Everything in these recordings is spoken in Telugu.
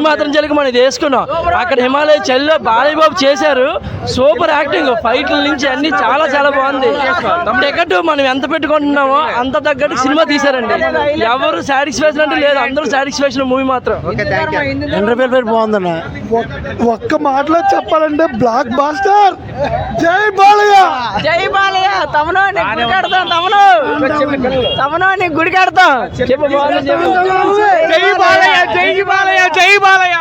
మాత్రం చెలికి మనం ఇది వేసుకున్నాం. అక్కడ హిమాలయ చలిలో బాలయ్య బాబు చేశారు, సూపర్ యాక్టింగ్, ఫైట్ల నుంచి అన్ని చాలా చాలా బాగుంది. టికెట్ మనం ఎంత పెట్టుకుంటున్నామో అంత తగ్గట్టు సినిమా తీశారండి. ఎవరు సాటిస్ఫాక్షన్ అంటే లేదు, అందరూ సాటిస్ఫాక్షన్ మూవీ మాత్రం. ఎంటర్టైన్మెంట్ బాగుందన్న. ఒక్క మాటలో చెప్పాలంటే బ్లాక్ బాస్టర్. జై బాలయ్య, జై బాలయ్య. తమను గుడి కడతాం, తమను గుడి కడతాం.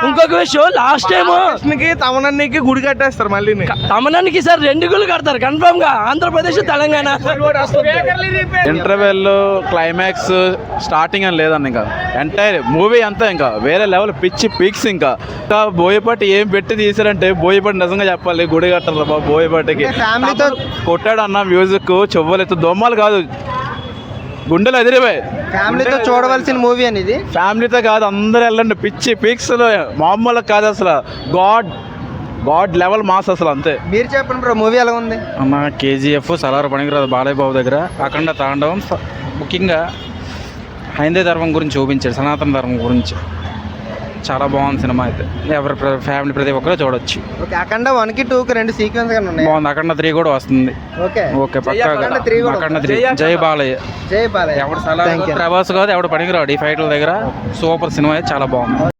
ఇంకొక విషయం, లాస్ట్ టైం తమనన్నికి గుడి కట్టేస్తారు మళ్ళీ. తమనానికి సార్ 2 గుళ్ళు కడతారు కన్ఫర్మ్ గా, Andhra Pradesh Telangana. Interval, climax, starting అని లేదన్న, ఇంకా ఎంటైర్ మూవీ అంతా ఇంకా వేరే లెవెల్, పిచ్చి పిక్స్. ఇంకా బోయపాటి ఏం పెట్టి తీసారంటే, బోయపాటి నిజంగా చెప్పాలి, గుడి కట్టారు బాబు. బోయపాటికి ఫ్యామిలీతో కొట్టాడు అన్న, మ్యూజిక్ చెవ్వలెత్తు, దొమ్మలు కాదు, గుండెలు ఎదిరిపోయి. ఫ్యామిలీతో చూడవలసిన మూవీ అనేది. ఫ్యామిలీతో కాదు, అందరూ వెళ్ళండి. పిచ్చి పిక్స్ మామూలు కాదు అసలు, గాడ్ లెవెల్ మాస్ అసలు, అంతే. మీరు చెప్పండి బ్రో, మూవీ ఎలా ఉంది అన్న? కేజీఎఫ్ సలార్ పనికిరాదు బాలయ్య బాబు దగ్గర. అఖండ తాండవం ముఖ్యంగా హైందవ ధర్మం గురించి చూపించాడు, సనాతన ధర్మం గురించి. చాలా బాగుంది సినిమా అయితే, ఎవరి ఫ్యామిలీ ప్రతి ఒక్కరు చూడొచ్చు. ఓకే, అఖండ 1కి 2కి 2 సీక్వెన్స్ గా ఉన్నాయి. బాగుంది. అఖండ 3 కూడా వస్తుంది. ఓకే పక్కా అఖండ 3. జై బాలయ్య. జై బాలయ్య. ఎవడు సలార్ ప్రభాస్ కాదు, ఎవడు పనికిరాడు ఈ ఫైట్ల దగ్గర. సూపర్ సినిమా అయితే చాలా బాగుంది.